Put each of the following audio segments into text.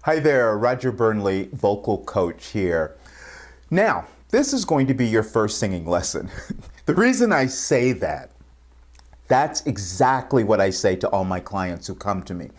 Hi there, Roger Burnley, vocal coach here. Now, this is going to be your first singing lesson. The reason I say that, that's exactly what I say to all my clients who come to me.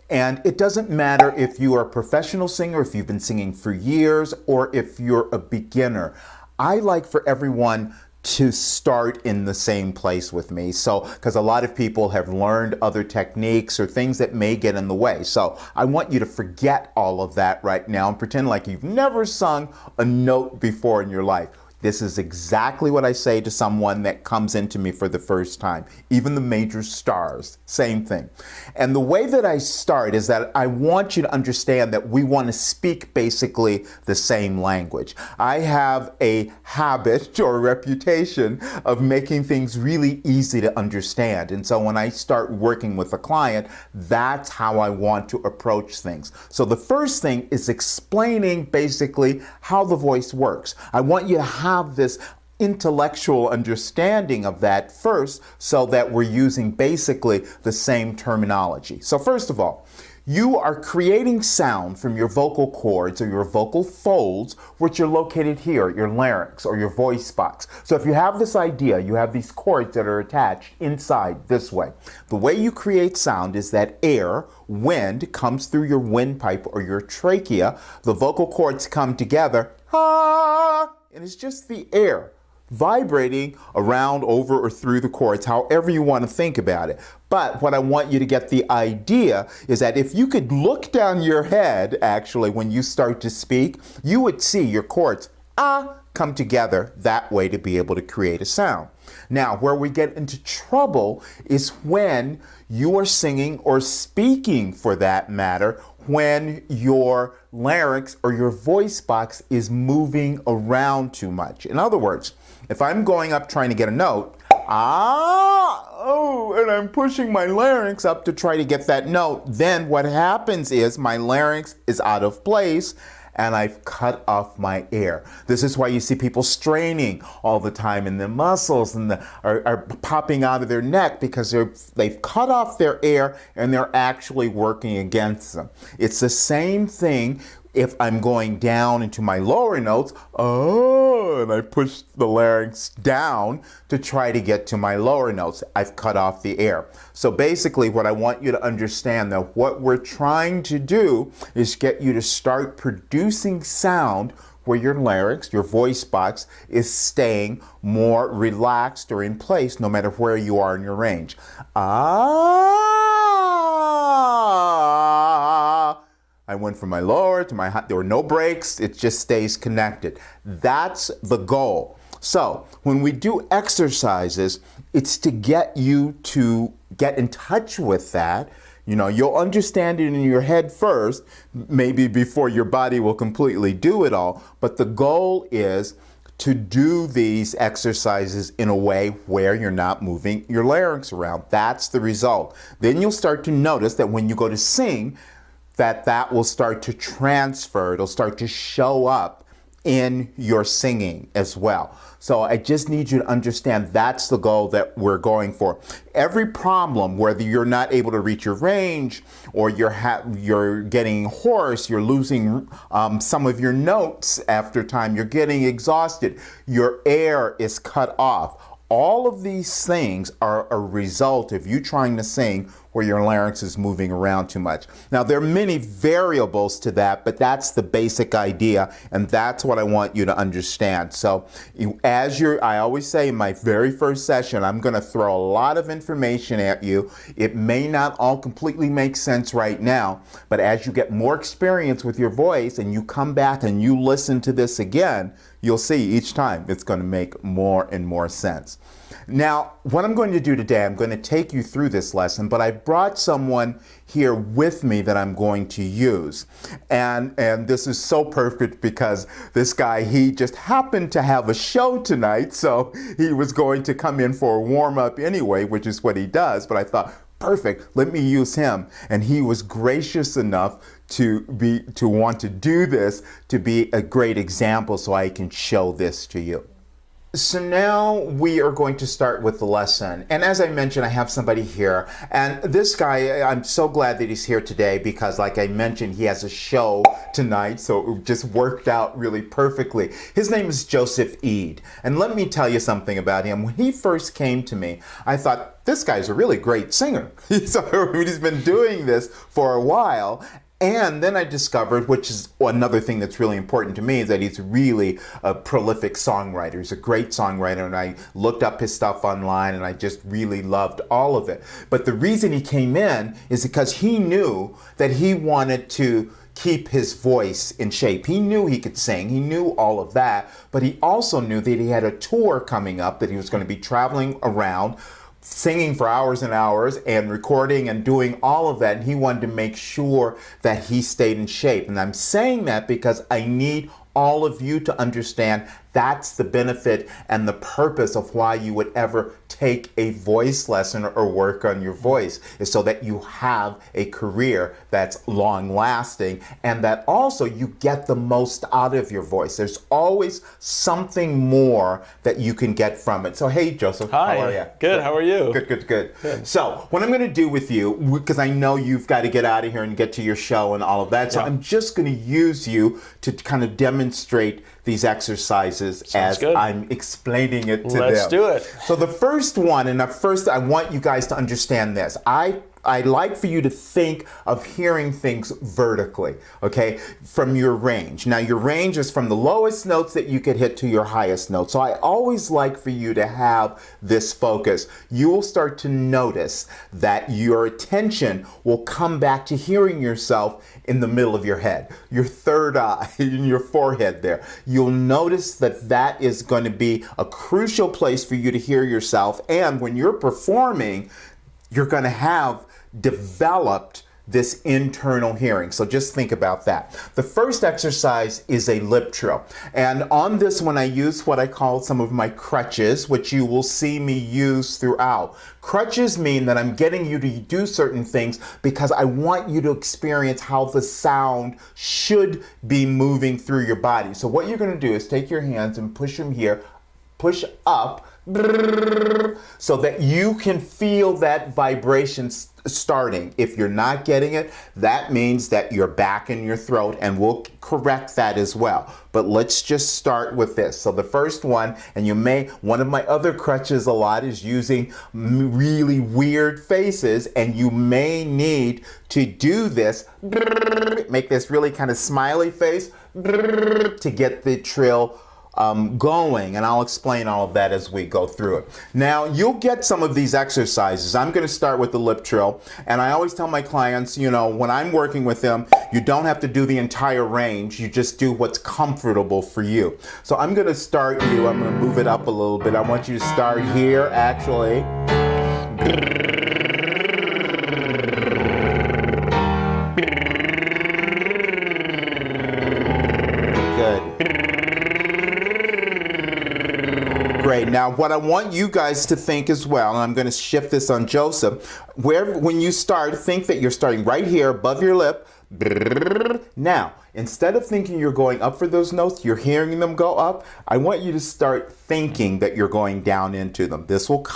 And it doesn't matter if you are a professional singer, if you've been singing for years, or if you're a beginner. I like for everyone to start in the same place with me. So, because a lot of people have learned other techniques or things that may get in the way. So I want you to forget all of that right now and pretend like you've never sung a note before in your life. This is exactly what I say to someone that comes into me for the first time. Even the major stars, same thing. And the way that I start is that I want you to understand that we want to speak basically the same language. I have a habit or a reputation of making things really easy to understand. And so when I start working with a client, that's how I want to approach things. So the first thing is explaining basically how the voice works. I want you to have this intellectual understanding of that first so that we're using basically the same terminology. So first of all, you are creating sound from your vocal cords or your vocal folds, which are located here, your larynx or your voice box. So if you have this idea, you have these cords that are attached inside this way. The way you create sound is that air, wind, comes through your windpipe or your trachea. The vocal cords come together, and it's just the air vibrating around, over, or through the cords, however you want to think about it. But what I want you to get the idea is that if you could look down your head, actually, when you start to speak, you would see your cords come together that way to be able to create a sound. Now, where we get into trouble is when you are singing or speaking, for that matter, when your larynx or your voice box is moving around too much. In other words, if I'm going up trying to get a note, and I'm pushing my larynx up to try to get that note, then what happens is my larynx is out of place and I've cut off my air. This is why you see people straining all the time and the muscles are popping out of their neck because they've cut off their air and they're actually working against them. It's the same thing if I'm going down into my lower notes, and I push the larynx down to try to get to my lower notes. I've cut off the air. So basically what I want you to understand that what we're trying to do is get you to start producing sound where your larynx, your voice box, is staying more relaxed or in place no matter where you are in your range. I went from my lower to my high. There were no breaks. It just stays connected. That's the goal. So when we do exercises, it's to get you to get in touch with that. You know, you'll understand it in your head first, maybe before your body will completely do it all. But the goal is to do these exercises in a way where you're not moving your larynx around. That's the result. Then you'll start to notice that when you go to sing, that will start to transfer. It'll start to show up in your singing as well. So I just need you to understand that's the goal that we're going for. Every problem, whether you're not able to reach your range or you're getting hoarse, you're losing some of your notes after time, you're getting exhausted, your air is cut off. All of these things are a result of you trying to sing where your larynx is moving around too much. Now, there are many variables to that, but that's the basic idea, and that's what I want you to understand. So I always say in my very first session, I'm going to throw a lot of information at you. It may not all completely make sense right now, but as you get more experience with your voice and you come back and you listen to this again, you'll see each time it's going to make more and more sense. Now, what I'm going to do today, I'm going to take you through this lesson, but I've brought someone here with me that I'm going to use. And this is so perfect because this guy, he just happened to have a show tonight, so he was going to come in for a warm-up anyway, which is what he does, but I thought, perfect, let me use him. And he was gracious enough to want to do this, to be a great example so I can show this to you. So now we are going to start with the lesson. And as I mentioned, I have somebody here. And this guy, I'm so glad that he's here today because, like I mentioned, he has a show tonight. So it just worked out really perfectly. His name is Joseph Eid. And let me tell you something about him. When he first came to me, I thought, this guy's a really great singer. So he's been doing this for a while. And then I discovered, which is another thing that's really important to me, is that he's really a prolific songwriter. He's a great songwriter, and I looked up his stuff online, and I just really loved all of it. But the reason he came in is because he knew that he wanted to keep his voice in shape. He knew he could sing. He knew all of that. But he also knew that he had a tour coming up, that he was going to be traveling around, singing for hours and hours and recording and doing all of that. And he wanted to make sure that he stayed in shape. And I'm saying that because I need all of you to understand that's the benefit and the purpose of why you would ever take a voice lesson or work on your voice, is so that you have a career that's long lasting and that also you get the most out of your voice. There's always something more that you can get from it. So hey, Joseph, hi. How are you? Good. How are you? Good. So what I'm going to do with you, because I know you've got to get out of here and get to your show and all of that, so I'm just going to use you to kind of demonstrate these exercises as good. I'm explaining it to them. Let's do it. So the first one, and first I want you guys to understand this. I like for you to think of hearing things vertically, okay, from your range. Now, your range is from the lowest notes that you could hit to your highest note. So I always like for you to have this focus. You will start to notice that your attention will come back to hearing yourself in the middle of your head, your third eye, in your forehead there. You'll notice that that is going to be a crucial place for you to hear yourself. And when you're performing, you're going to have developed this internal hearing. So just think about that. The first exercise is a lip trill. And on this one, I use what I call some of my crutches, which you will see me use throughout. Crutches mean that I'm getting you to do certain things because I want you to experience how the sound should be moving through your body. So what you're going to do is take your hands and push them here, push up, so that you can feel that vibration starting. If you're not getting it, that means that you're back in your throat, and we'll correct that as well. But let's just start with this. So the first one, and one of my other crutches a lot is using really weird faces, and you may need to do this, make this really kind of smiley face to get the trill going, and I'll explain all of that as we go through it. Now, you'll get some of these exercises. I'm going to start with the lip trill, and I always tell my clients, when I'm working with them, you don't have to do the entire range. You just do what's comfortable for you. So I'm going to start I'm going to move it up a little bit. I want you to start here, actually. Good. Great. Now, what I want you guys to think as well, and I'm going to shift this on Joseph, when you start, think that you're starting right here above your lip. Now, instead of thinking you're going up for those notes, you're hearing them go up, I want you to start thinking that you're going down into them. This will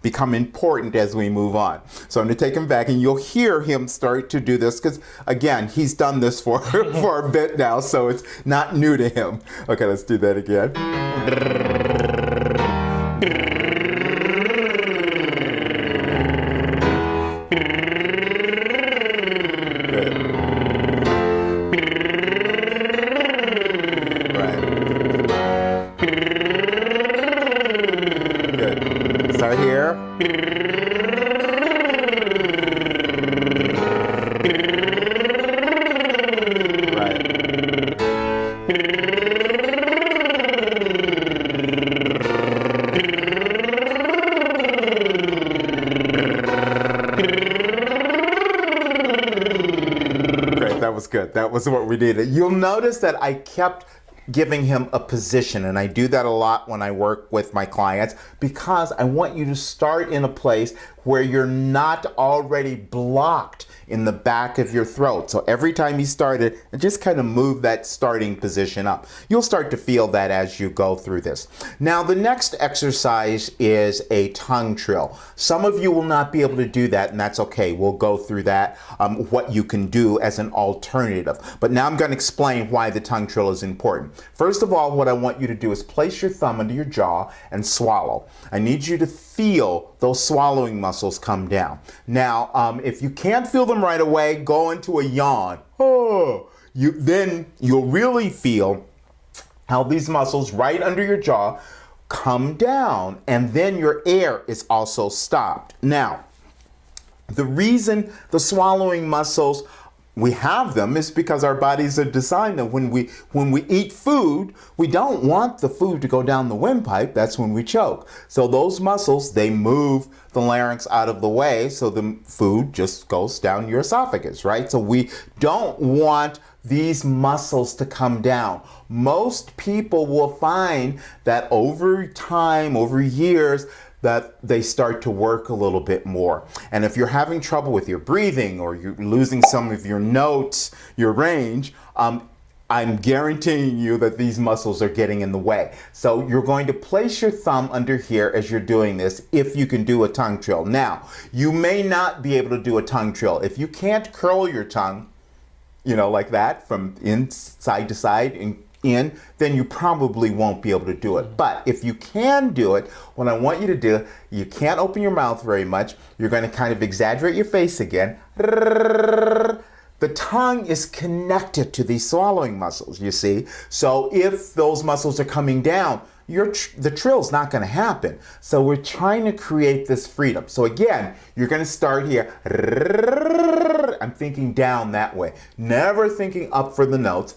become important as we move on. So I'm going to take him back, and you'll hear him start to do this because, again, he's done this for a bit now, so it's not new to him. Okay, let's do that again. Start here. Right. Great, that was good. That was what we needed. You'll notice that I kept giving him a position, and I do that a lot when I work with my clients because I want you to start in a place where you're not already blocked in the back of your throat. So every time you started, just kind of move that starting position up. You'll start to feel that as you go through this. Now, the next exercise is a tongue trill. Some of you will not be able to do that, and that's okay. We'll go through that, what you can do as an alternative. But now I'm going to explain why the tongue trill is important. First of all, what I want you to do is place your thumb under your jaw and swallow. I need you to feel those swallowing muscles come down. Now, if you can't feel them right away, go into a yawn. Then you'll really feel how these muscles right under your jaw come down, and then your air is also stopped. Now, the reason the swallowing muscles, we have them, is because our bodies are designed that when we eat food, we don't want the food to go down the windpipe. That's when we choke. So those muscles, they move the larynx out of the way so the food just goes down your esophagus, right? So we don't want these muscles to come down. Most people will find that over time, over years, that they start to work a little bit more. And if you're having trouble with your breathing or you're losing some of your notes, your range, I'm guaranteeing you that these muscles are getting in the way. So you're going to place your thumb under here as you're doing this, if you can do a tongue trill. Now, you may not be able to do a tongue trill. If you can't curl your tongue, like that, from side to side and in, then you probably won't be able to do it. But if you can do it, what I want you to do, you can't open your mouth very much. You're going to kind of exaggerate your face again. The tongue is connected to these swallowing muscles, you see. So if those muscles are coming down, the trill's not going to happen. So we're trying to create this freedom. So again, you're going to start here. I'm thinking down that way. Never thinking up for the notes.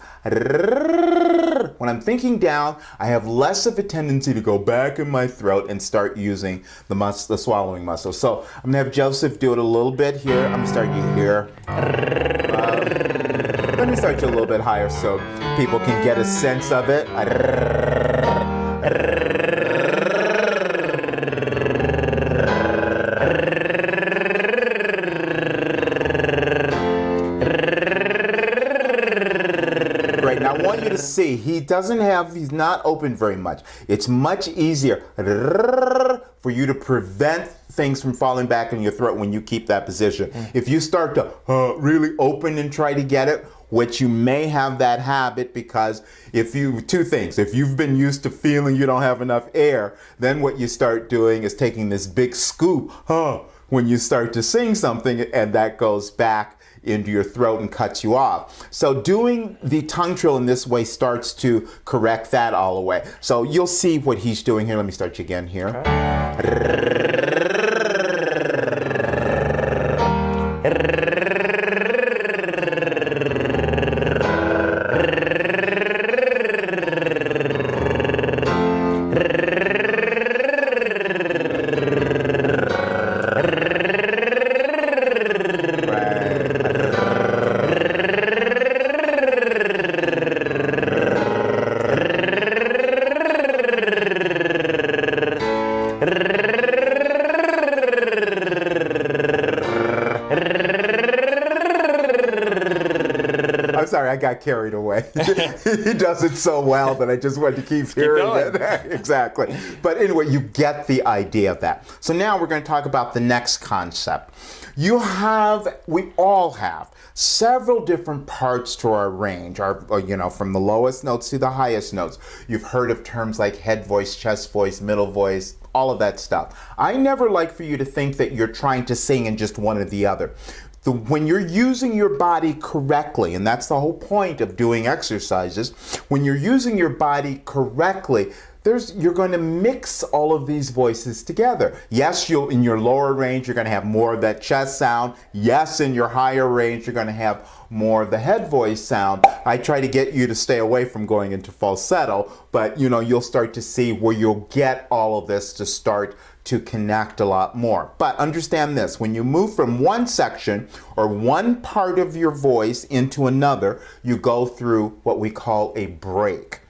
When I'm thinking down, I have less of a tendency to go back in my throat and start using the swallowing muscle. So I'm going to have Joseph do it a little bit here. I'm going to start you here. Let me start you a little bit higher so people can get a sense of it. Great. Now I want you to see, he's not open very much. It's much easier for you to prevent things from falling back in your throat when you keep that position. If you start to really open and try to get it, which you may have that habit because two things. If you've been used to feeling you don't have enough air, then what you start doing is taking this big scoop when you start to sing something, and that goes back into your throat and cuts you off. So doing the tongue trill in this way starts to correct that all the way. So you'll see what he's doing here. Let me start you again here. I'm sorry, I got carried away. He does it so well that I just wanted to keep hearing it. Exactly. But anyway, you get the idea of that. So now we're going to talk about the next concept. We all have several different parts to our range, from the lowest notes to the highest notes. You've heard of terms like head voice, chest voice, middle voice, all of that stuff. I never like for you to think that you're trying to sing in just one or the other. When you're using your body correctly, and that's the whole point of doing exercises, when you're using your body correctly, you're going to mix all of these voices together. Yes, in your lower range, you're going to have more of that chest sound. Yes, in your higher range, you're going to have more of the head voice sound. I try to get you to stay away from going into falsetto, but you'll start to see where you'll get all of this to start to connect a lot more. But understand this, when you move from one section or one part of your voice into another, you go through what we call a break.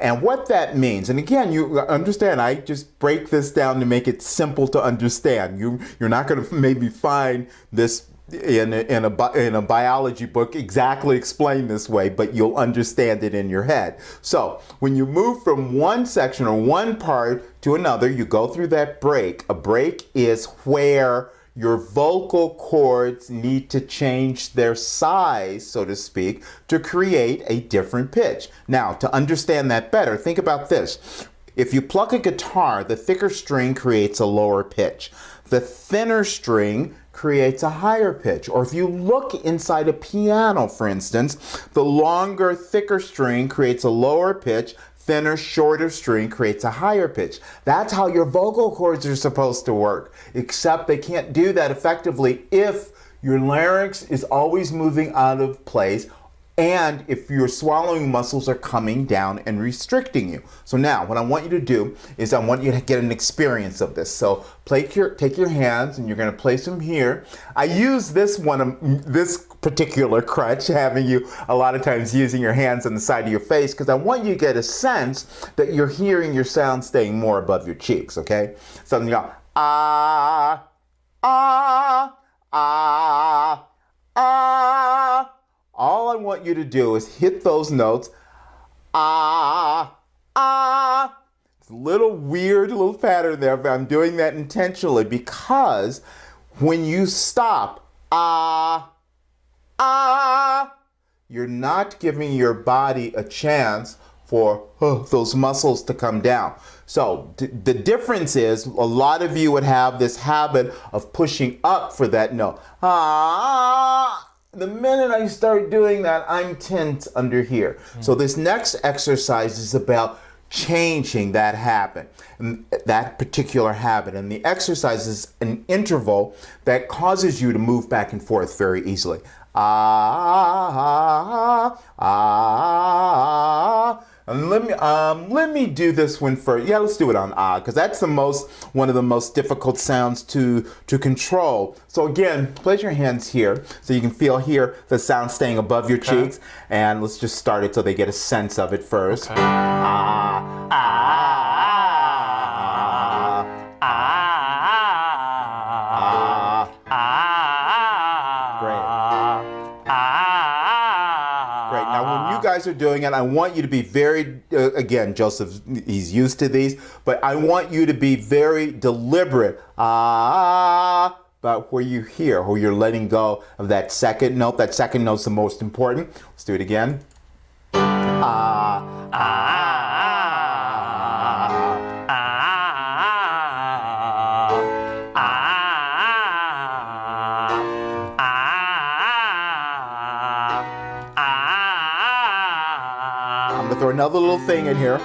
And what that means, and again, you understand, I just break this down to make it simple to understand. You're not going to maybe find this in a biology book exactly explained this way, but you'll understand it in your head. So when you move from one section or one part to another, you go through that break. A break is where your vocal cords need to change their size, so to speak, to create a different pitch. Now, to understand that better, think about this. If you pluck a guitar, the thicker string creates a lower pitch. The thinner string creates a higher pitch. Or if you look inside a piano, for instance, the longer, thicker string creates a lower pitch, thinner, shorter string creates a higher pitch. That's how your vocal cords are supposed to work, except they can't do that effectively if your larynx is always moving out of place and if your swallowing muscles are coming down and restricting you. So now what I want you to do is I want you to get an experience of this. So take your hands and you're going to place them here. I use this particular crutch, having you a lot of times using your hands on the side of your face, because I want you to get a sense that you're hearing your sound staying more above your cheeks, okay? So you go, ah, ah, ah, ah. All I want you to do is hit those notes. Ah, ah. It's a little weird, little pattern there, but I'm doing that intentionally because when you stop, ah, ah, you're not giving your body a chance for those muscles to come down. So the difference is a lot of you would have this habit of pushing up for that note. Ah. The minute I start doing that, I'm tense under here. So this next exercise is about changing that habit, that particular habit. And the exercise is an interval that causes you to move back and forth very easily. Ah, ah, ah. And let me do this one first. Yeah, let's do it on ah, because that's one of the most difficult sounds to control. So again, place your hands here so you can feel here the sound staying above your cheeks. And let's just start it so they get a sense of it first. Okay. Ah, ah. Guys are doing it. I want you to be very, again, Joseph, he's used to these, but I want you to be very deliberate about where you hear, where you're letting go of that second note. That second note's the most important. Let's do it again. Throw another little thing in here.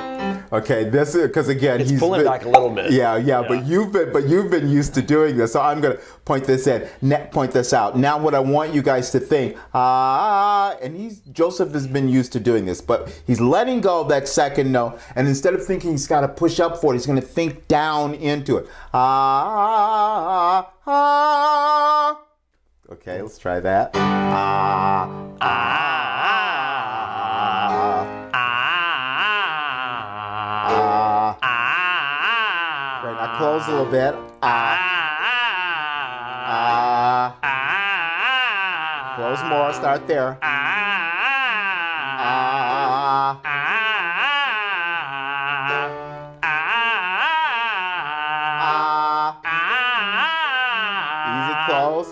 Okay, this is because again he's pulling back a little bit. Yeah, but you've been used to doing this. So I'm gonna point this out. Now what I want you guys to think, and Joseph has been used to doing this, but he's letting go of that second note, and instead of thinking he's got to push up for it, he's gonna think down into it. Okay, let's try that. Great, now close a little bit. Close more, start there. Easy close.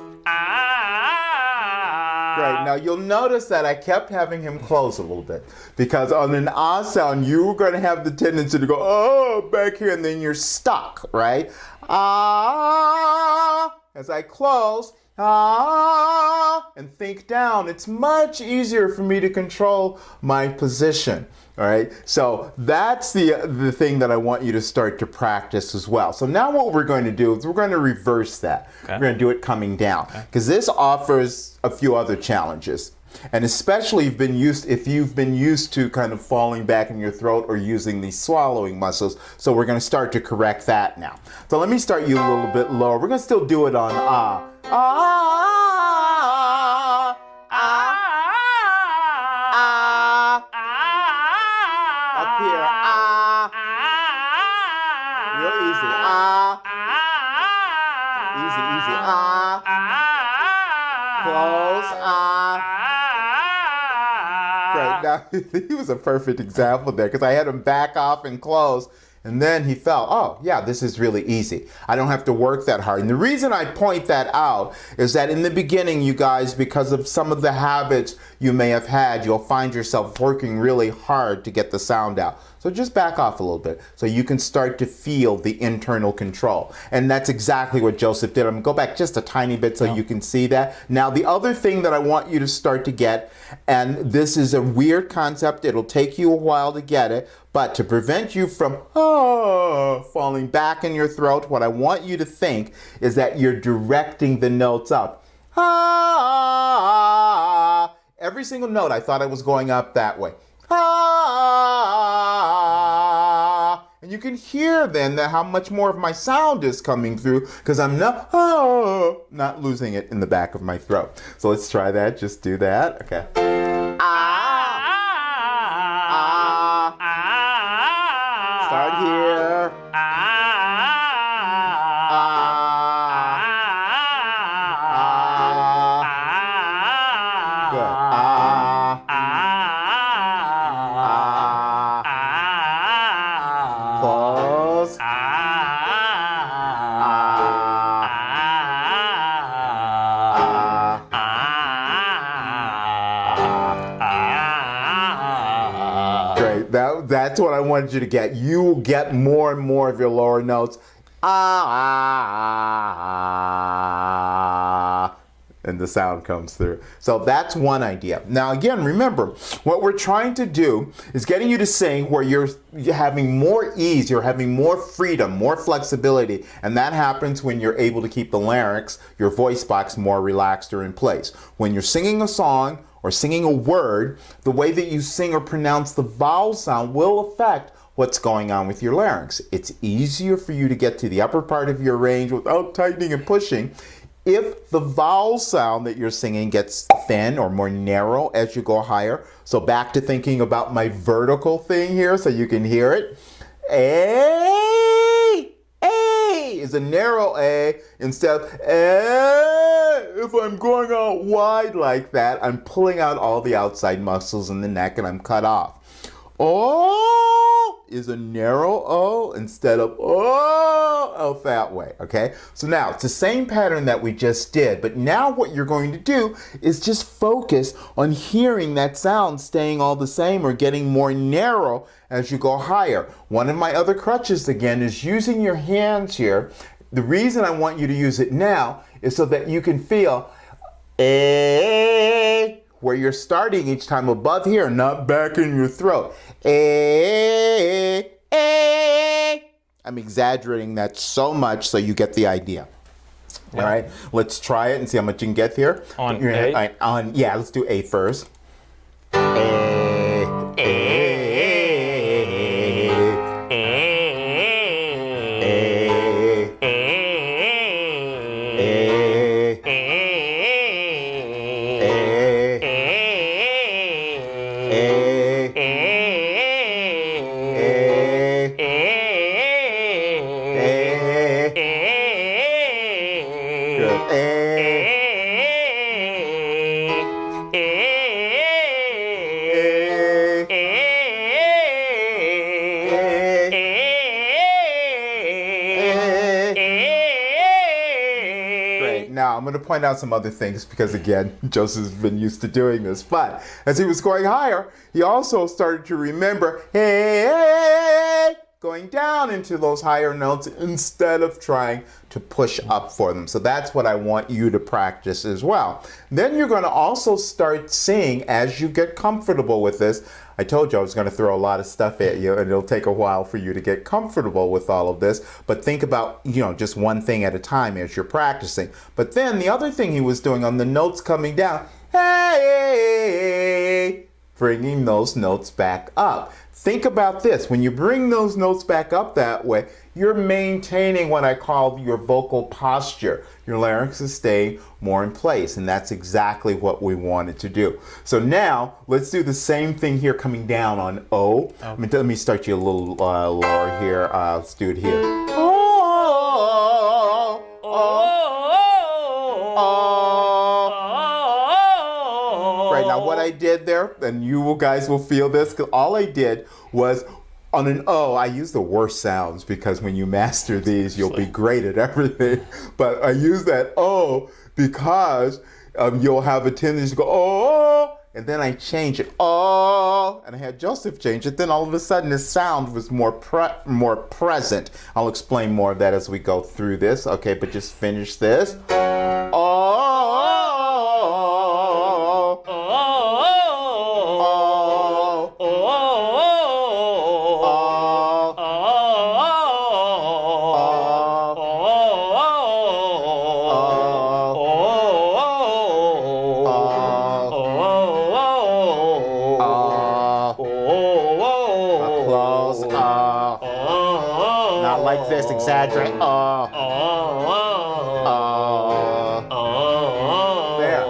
Great. Now you'll notice that I kept having him close a little bit because on an ah sound, you're going to have the tendency to go, oh, back here, and then you're stuck, right? Ah, as I close, ah, and think down. It's much easier for me to control my position. All right, so that's the thing that I want you to start to practice as well. So now what we're going to do is we're going to reverse that. Okay. We're going to do it coming down because this offers a few other challenges. And especially if you've been used to kind of falling back in your throat or using these swallowing muscles. So we're going to start to correct that now. So let me start you a little bit lower. We're going to still do it on ah. Up here, real easy, easy, he was a perfect example there because I had him back off and close. And then he felt, oh, yeah, this is really easy. I don't have to work that hard. And the reason I point that out is that in the beginning, you guys, because of some of the habits you may have had, you'll find yourself working really hard to get the sound out. So just back off a little bit so you can start to feel the internal control. And that's exactly what Joseph did. I'm going to go back just a tiny bit so you can see that. Now, the other thing that I want you to start to get, and this is a weird concept, it'll take you a while to get it, but to prevent you from falling back in your throat, what I want you to think is that you're directing the notes up. Every single note, I thought I was going up that way. And you can hear then that how much more of my sound is coming through because I'm not losing it in the back of my throat. So let's try that. Just do that. Okay. Start here. Good. Close. Great. That's what I wanted you to get. You will get more and more of your lower notes. And the sound comes through. So that's one idea. Now again, remember, what we're trying to do is getting you to sing where you're having more ease, you're having more freedom, more flexibility, and that happens when you're able to keep the larynx, your voice box, more relaxed or in place. When you're singing a song or singing a word, the way that you sing or pronounce the vowel sound will affect what's going on with your larynx. It's easier for you to get to the upper part of your range without tightening and pushing if the vowel sound that you're singing gets thin or more narrow as you go higher. So back to thinking about my vertical thing here so you can hear it. A is a narrow A instead of A. If I'm going out wide like that, I'm pulling out all the outside muscles in the neck and I'm cut off. O is a narrow O instead of out that way, okay? So now, it's the same pattern that we just did, but now what you're going to do is just focus on hearing that sound staying all the same or getting more narrow as you go higher. One of my other crutches, again, is using your hands here. The reason I want you to use it now is so that you can feel A, where you're starting each time above here, not back in your throat. A. I'm exaggerating that so much so you get the idea. Yeah. All right, let's try it and see how much you can get here. On A? Yeah, let's do A first. A. Now, I'm going to point out some other things because, again, Joseph's been used to doing this. But as he was going higher, he also started to remember, hey, going down into those higher notes instead of trying to push up for them. So that's what I want you to practice as well. Then you're going to also start singing as you get comfortable with this. I told you I was going to throw a lot of stuff at you, and it'll take a while for you to get comfortable with all of this. But think about, just one thing at a time as you're practicing. But then the other thing he was doing on the notes coming down, hey, bringing those notes back up. Think about this. When you bring those notes back up that way, you're maintaining what I call your vocal posture. Your larynx is staying more in place, and that's exactly what we wanted to do. So now, let's do the same thing here coming down on O. Okay. Let me start you a little lower here. Let's do it here. Oh, oh, oh, oh. Right, now what what I did there? And you guys will feel this, because all I did was on an O, I use the worst sounds because when you master these, you'll be great at everything. But I use that O because you'll have a tendency to go, oh, and then I change it, oh, and I had Joseph change it. Then all of a sudden the sound was more present. I'll explain more of that as we go through this. Okay, but just finish this. Not like this, exaggerate. There.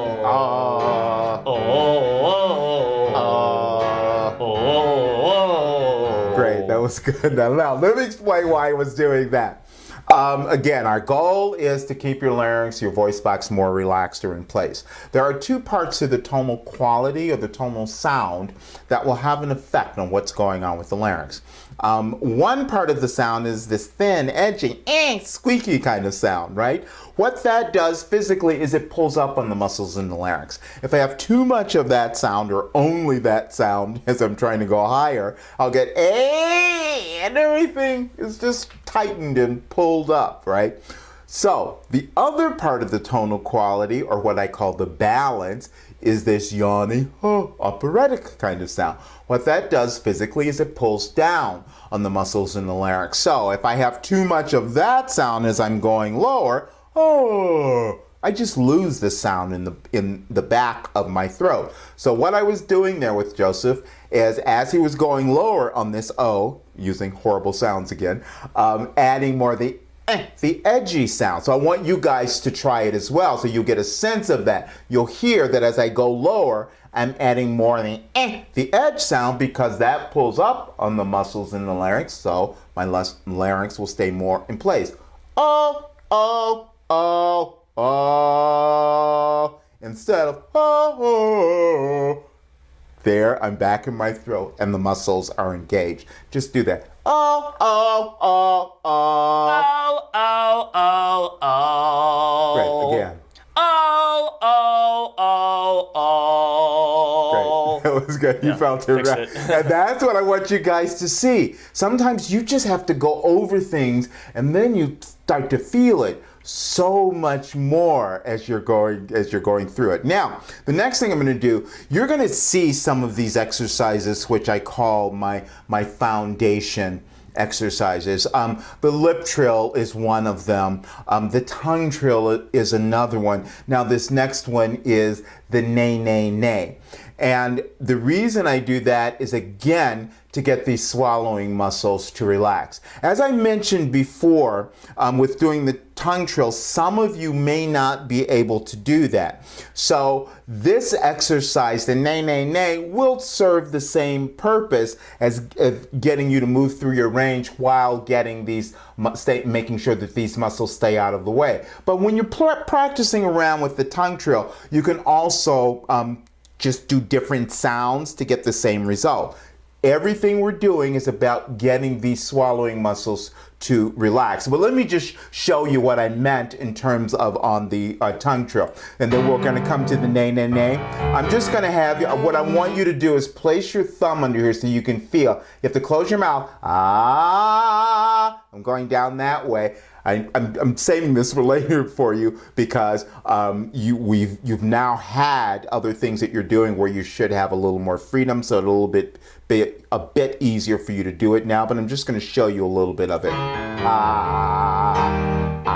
Great, that was good. Now let me explain why I was doing that. Again, our goal is to keep your larynx, your voice box more relaxed or in place. There are two parts to the tonal quality or the tonal sound that will have an effect on what's going on with the larynx. One part of the sound is this thin, edgy, squeaky kind of sound, right? What that does physically is it pulls up on the muscles in the larynx. If I have too much of that sound or only that sound as I'm trying to go higher, I'll get and everything is just tightened and pulled up, right? So the other part of the tonal quality, or what I call the balance, is this yawny, operatic kind of sound. What that does physically is it pulls down on the muscles in the larynx. So if I have too much of that sound as I'm going lower, I just lose the sound in the back of my throat. So what I was doing there with Joseph is, as he was going lower on this O, using horrible sounds again, adding more of the edgy sound. So I want you guys to try it as well, so you get a sense of that. You'll hear that as I go lower, I'm adding more of the edge sound, because that pulls up on the muscles in the larynx, so my larynx will stay more in place. Oh, oh, oh, oh, instead of oh. There, I'm back in my throat and the muscles are engaged. Just do that. Oh, oh, oh, oh. Oh, oh, oh, oh. Great, again. Oh, oh, oh, oh. Great, that was good. You felt it right. And that's what I want you guys to see. Sometimes you just have to go over things and then you start to feel it so much more as you're going through it. Now, the next thing I'm going to do, you're going to see some of these exercises, which I call my foundation exercises. The lip trill is one of them. The tongue trill is another one. Now, this next one is the nay, nay, nay. And the reason I do that is, again, to get these swallowing muscles to relax. As I mentioned before, with doing the tongue trill, some of you may not be able to do that. So this exercise, the nay, nay, nay, will serve the same purpose as getting you to move through your range while getting these, making sure that these muscles stay out of the way. But when you're practicing around with the tongue trill, you can also just do different sounds to get the same result. Everything we're doing is about getting these swallowing muscles to relax. But let me just show you what I meant in terms of on the tongue trill. And then we're gonna come to the nay, nay, nay. I'm just gonna have you, what I want you to do is place your thumb under here so you can feel. You have to close your mouth. Ah, I'm going down that way. I'm saving this for later for you because you've now had other things that you're doing where you should have a little more freedom, so a bit easier for you to do it now. But I'm just going to show you a little bit of it. Ah, ah,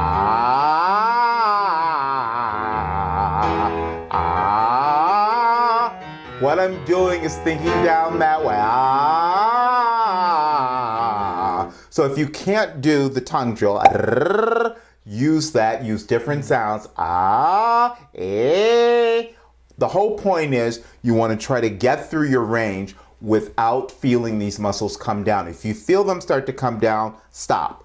ah. What I'm doing is thinking down that way. Ah. So if you can't do the tongue drill, use different sounds. Ah, eh. The whole point is you want to try to get through your range without feeling these muscles come down. If you feel them start to come down, stop.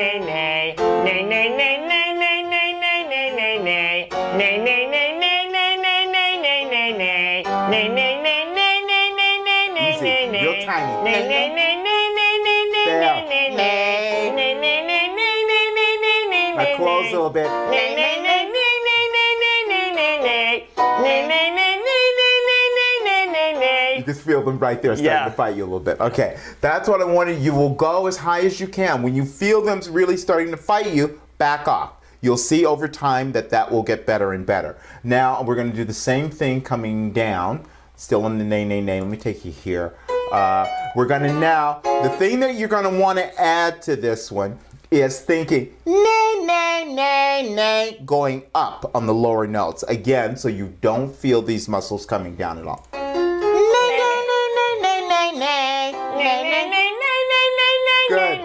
Real tiny. Now close a little bit. You can feel them right there starting to fight you a little bit. Okay, that's what I wanted. You will go as high as you can. When you feel them really starting to fight you, back off. You'll see over time that will get better and better. Now we're going to do the same thing coming down. Still in the nay, nay, nay. Let me take you here. We're going to now, the thing that you're going to want to add to this one is thinking nay, nay, nay, nay, going up on the lower notes. Again, so you don't feel these muscles coming down at all. Good.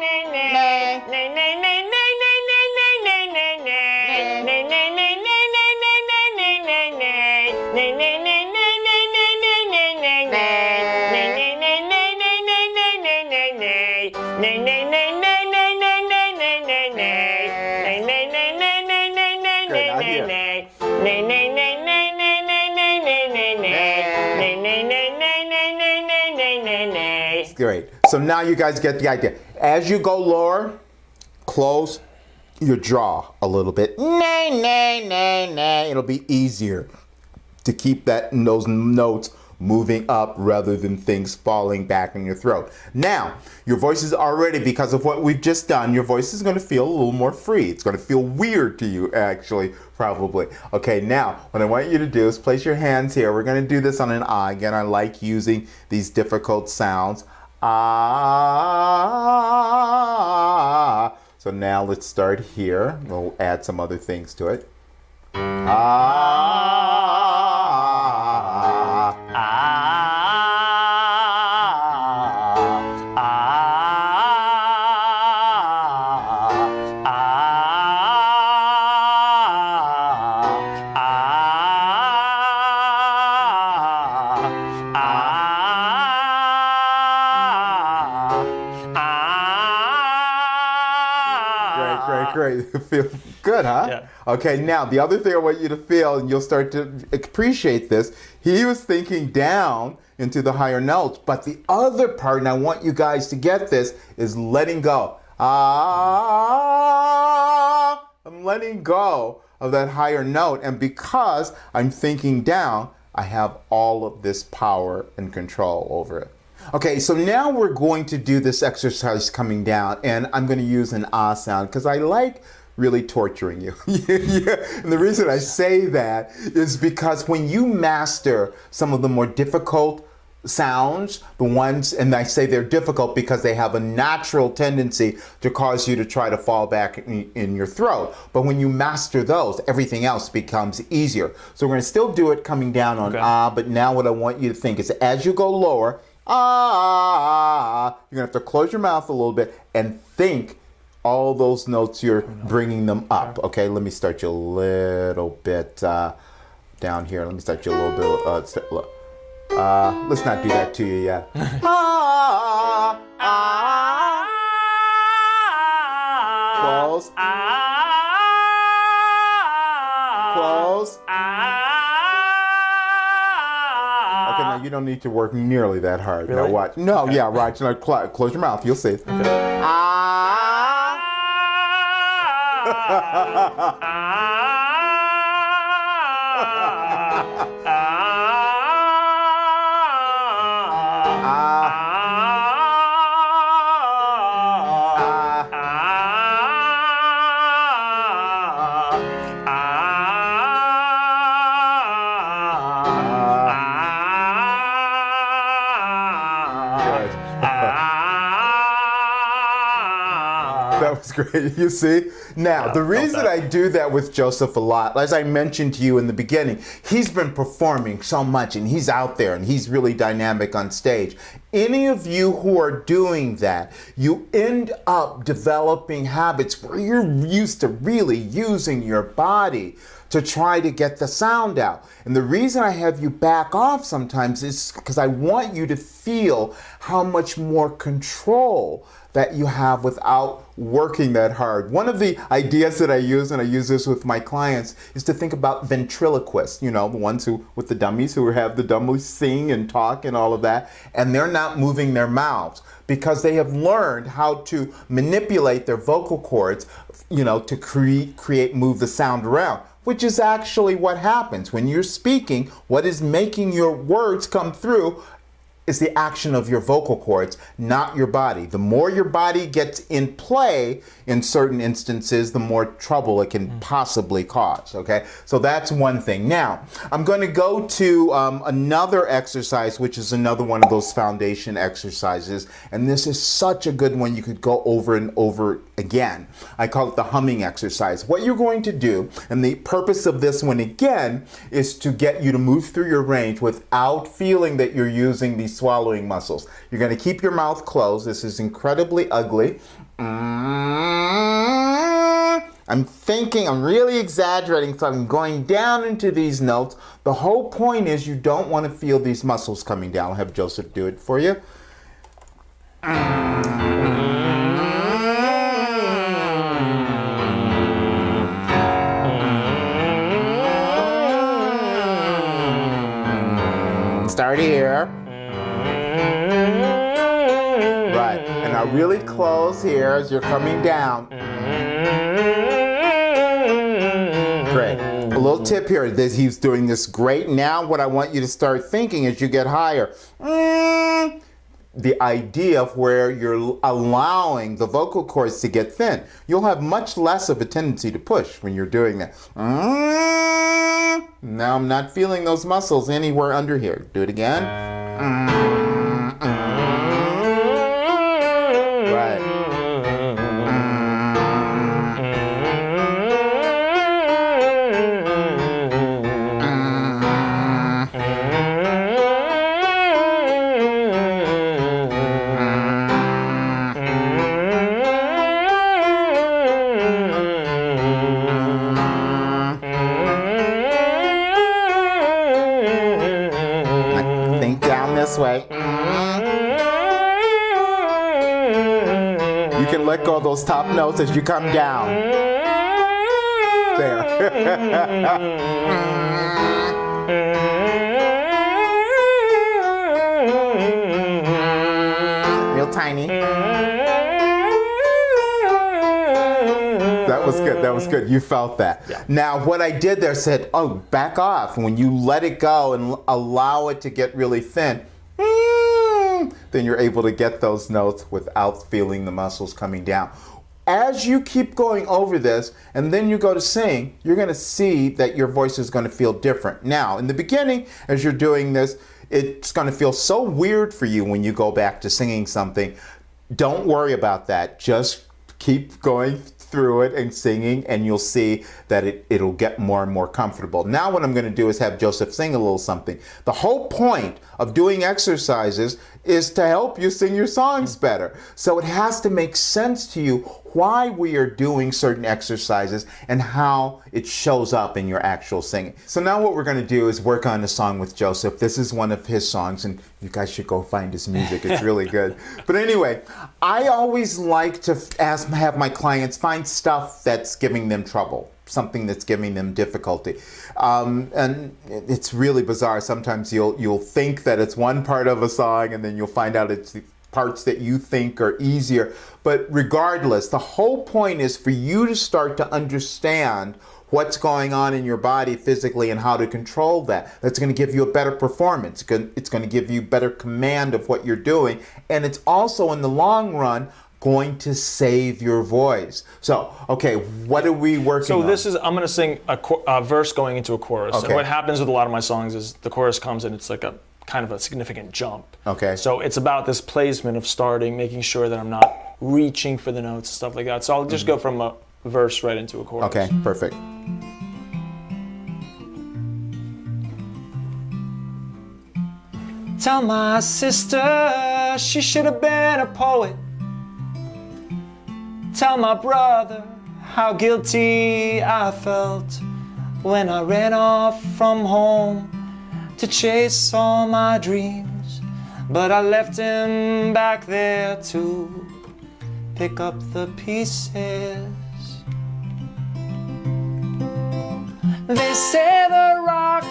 Great. So now you guys get the idea. As you go lower, close your jaw a little bit. Nay, nay, nay, nay. It'll be easier to keep those notes moving up rather than things falling back in your throat. Now, your voice is already, because of what we've just done, your voice is going to feel a little more free. It's going to feel weird to you, actually, probably. Okay, now, what I want you to do is place your hands here. We're going to do this on an ah. Again, I like using these difficult sounds. Ah. So now let's start here. We'll add some other things to it. Ah. Great. Feel good, huh? Yeah. Okay, now the other thing I want you to feel, and you'll start to appreciate this, he was thinking down into the higher notes, but the other part, and I want you guys to get this, is letting go. Ah, I'm letting go of that higher note, and because I'm thinking down, I have all of this power and control over it. Okay, so now we're going to do this exercise coming down, and I'm going to use an ah sound because I like really torturing you. Yeah. And the reason I say that is because when you master some of the more difficult sounds, the ones, and I say they're difficult because they have a natural tendency to cause you to try to fall back in your throat. But when you master those, everything else becomes easier. So we're going to still do it coming down on ah, but now what I want you to think is as you go lower, ah, you're going to have to close your mouth a little bit and think all those notes, you're bringing them up. Okay, let me start you a little bit down here. Let me start you a little bit. Let's not do that to you yet. Ah, ah. Close. Close. Okay, now you don't need to work nearly that hard. Really? Now watch. No, Okay. yeah, right. Now close your mouth. You'll see. Okay. That was great. You see? Now, the reason I do that with Joseph a lot, as I mentioned to you in the beginning, he's been performing so much and he's out there and he's really dynamic on stage. Any of you who are doing that, you end up developing habits where you're used to really using your body to try to get the sound out. And the reason I have you back off sometimes is because I want you to feel how much more control that you have without working that hard. One of the ideas that I use, and I use this with my clients, is to think about ventriloquists, you know, the ones who, with the dummies, who have the dummies sing and talk and all of that, and they're not moving their mouths because they have learned how to manipulate their vocal cords, you know, to move the sound around, which is actually what happens when you're speaking. What is making your words come through is the action of your vocal cords, not your body. The more your body gets in play in certain instances, the more trouble it can possibly cause, okay? So that's one thing. Now, I'm going to go to another exercise, which is another one of those foundation exercises, and this is such a good one you could go over and over again. I call it the humming exercise. What you're going to do, and the purpose of this one again, is to get you to move through your range without feeling that you're using these swallowing muscles. You're going to keep your mouth closed. This is incredibly ugly. I'm thinking, I'm really exaggerating, so I'm going down into these notes. The whole point is you don't want to feel these muscles coming down. I'll have Joseph do it for you. Start here. Right. And now really close here as you're coming down. Great. A little tip here. He's doing this great. Now what I want you to start thinking as you get higher. The idea of where you're allowing the vocal cords to get thin. You'll have much less of a tendency to push when you're doing that. Now I'm not feeling those muscles anywhere under here. Do it again. Right. This way. You can let go of those top notes as you come down. There. Real tiny. That was good. That was good. You felt that. Yeah. Now, what I did there said, oh, back off. And when you let it go and allow it to get really thin, then you're able to get those notes without feeling the muscles coming down. as you keep going over this and then you go to sing, you're going to see that your voice is going to feel different. Now, in the beginning, as you're doing this, it's going to feel so weird for you when you go back to singing something. Don't worry about that. Just keep going through it and singing, and you'll see that it'll get more and more comfortable. Now what I'm going to do is have Joseph sing a little something. The whole point of doing exercises is to help you sing your songs better. So it has to make sense to you why we are doing certain exercises and how it shows up in your actual singing. So now what we're going to do is work on a song with Joseph. This is one of his songs, and you guys should go find his music. It's really good. But anyway, I always like to have my clients find stuff that's giving them trouble, something that's giving them difficulty. And it's really bizarre. Sometimes you'll think that it's one part of a song, and then you'll find out it's the parts that you think are easier. But regardless, the whole point is for you to start to understand what's going on in your body physically and how to control that. That's going to give you a better performance. It's going to give you better command of what you're doing. And it's also, in the long run, going to save your voice. So, okay, what are we working on? So this is, I'm going to sing a verse going into a chorus. Okay. And what happens with a lot of my songs is the chorus comes and it's like a kind of a significant jump. Okay. So it's about this placement of starting, making sure that I'm not reaching for the notes and stuff like that. So I'll just go from a verse right into a chorus. Okay, perfect. Tell my sister she should have been a poet. Tell my brother how guilty I felt when I ran off from home to chase all my dreams, but I left him back there to pick up the pieces. They say the rock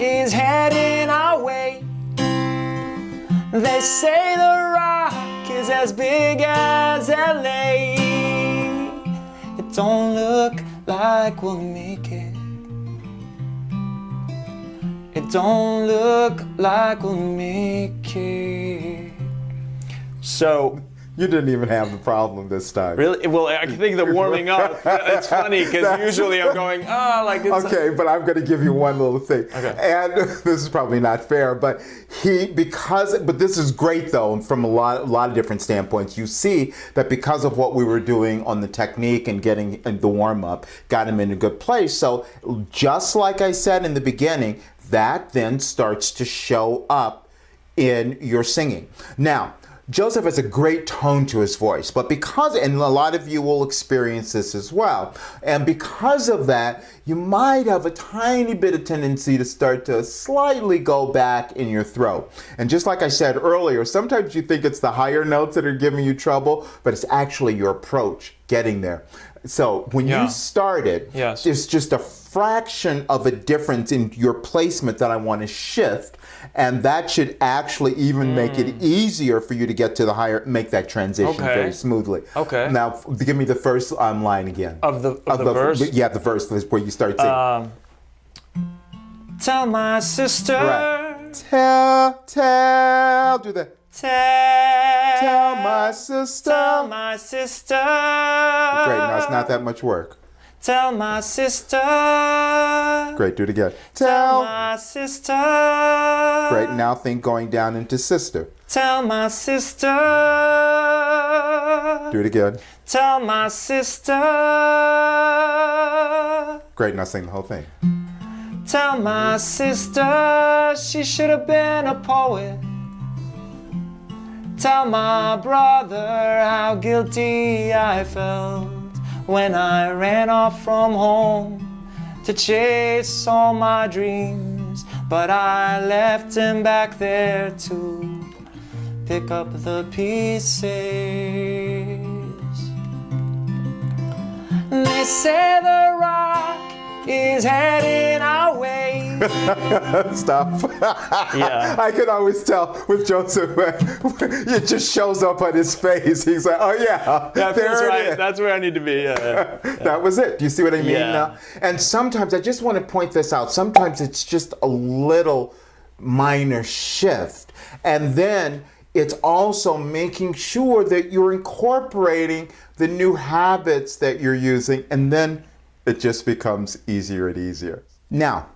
is heading our way. They say the rock is as big as LA. It don't look like we'll make it. It don't look like we'll make it. So, You didn't even have the problem this time. really? Well, I think the warming up, it's funny because usually I'm going, like it's... Okay, but I'm going to give you one little thing. Okay. And this is probably not fair, but but this is great though, from a lot of different standpoints. You see that because of what we were doing on the technique and getting the warm up, got him in a good place. So just like I said in the beginning, that then starts to show up in your singing. Now, Joseph has a great tone to his voice, but and a lot of you will experience this as well, and because of that, you might have a tiny bit of tendency to start to slightly go back in your throat. And just like I said earlier, sometimes you think it's the higher notes that are giving you trouble, but it's actually your approach getting there. So when you started, Yes. there's just a fraction of a difference in your placement that I want to shift, and that should actually even make it easier for you to get to the higher, make that transition very smoothly. Okay. Now, give me the first line again. Of the verse? Yeah, the verse is where you start singing. Tell my sister. Right. Do that. Tell my sister. Tell my sister. Great, now it's not that much work. Tell my sister. Great, do it again. Tell my sister. Great, now think going down into sister. Tell my sister. Do it again. Tell my sister. Great, now sing the whole thing. Tell my sister she should have been a poet. Tell my brother how guilty I felt when I ran off from home to chase all my dreams, but I left him back there to pick up the pieces. They say the rock is heading our way. Stop. Yeah. I could always tell with Joseph, it just shows up on his face. He's like, oh yeah, That's there right. it is. That's where I need to be. Yeah. That was it. Do you see what I mean Yeah. now? And sometimes, I just want to point this out, sometimes it's just a little minor shift. And then it's also making sure that you're incorporating the new habits that you're using, and then it just becomes easier and easier. Now,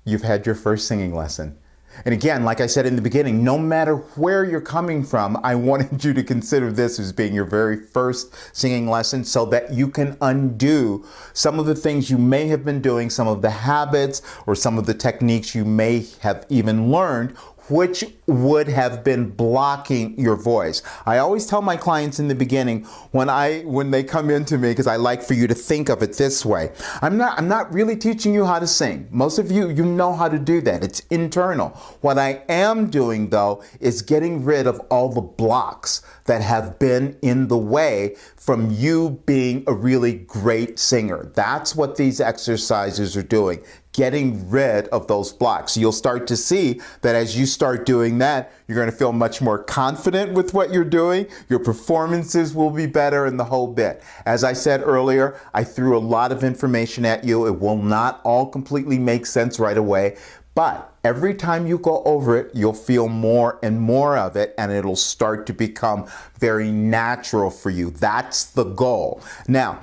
you've had your first singing lesson. And again, like I said in the beginning, no matter where you're coming from, I wanted you to consider this as being your very first singing lesson so that you can undo some of the things you may have been doing, some of the habits or some of the techniques you may have even learned, which would have been blocking your voice. I always tell my clients in the beginning when they come into me, because I like for you to think of it this way. I'm not really teaching you how to sing. Most of you know how to do that. It's internal. What I am doing though is getting rid of all the blocks that have been in the way from you being a really great singer. That's what these exercises are doing. Getting rid of those blocks. You'll start to see that as you start doing that, you're going to feel much more confident with what you're doing. Your performances will be better and the whole bit. As I said earlier, I threw a lot of information at you. It will not all completely make sense right away, but every time you go over it, you'll feel more and more of it, and it'll start to become very natural for you. That's the goal. Now,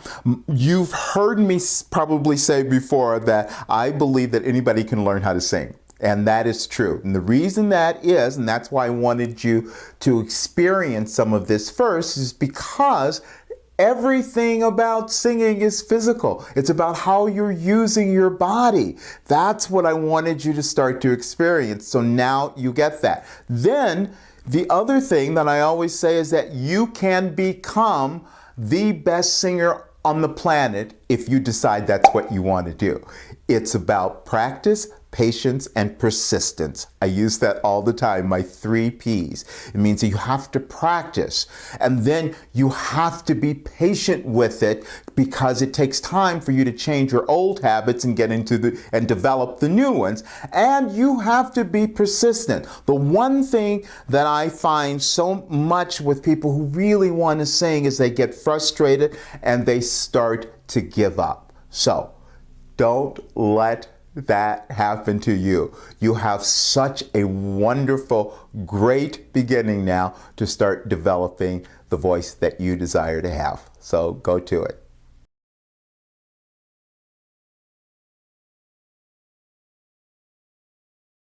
you've heard me probably say before that I believe that anybody can learn how to sing. And that is true. And the reason that is, and that's why I wanted you to experience some of this first, is because everything about singing is physical. It's about how you're using your body. That's what I wanted you to start to experience. So now you get that. Then the other thing that I always say is that you can become the best singer on the planet if you decide that's what you want to do. It's about practice, patience, and persistence. I use that all the time, my 3 Ps. It means that you have to practice, and then you have to be patient with it because it takes time for you to change your old habits and get into and develop the new ones. And you have to be persistent. The one thing that I find so much with people who really want to sing is they get frustrated and they start to give up. So don't let that happen to you. You have such a wonderful, great beginning now to start developing the voice that you desire to have. So go to it.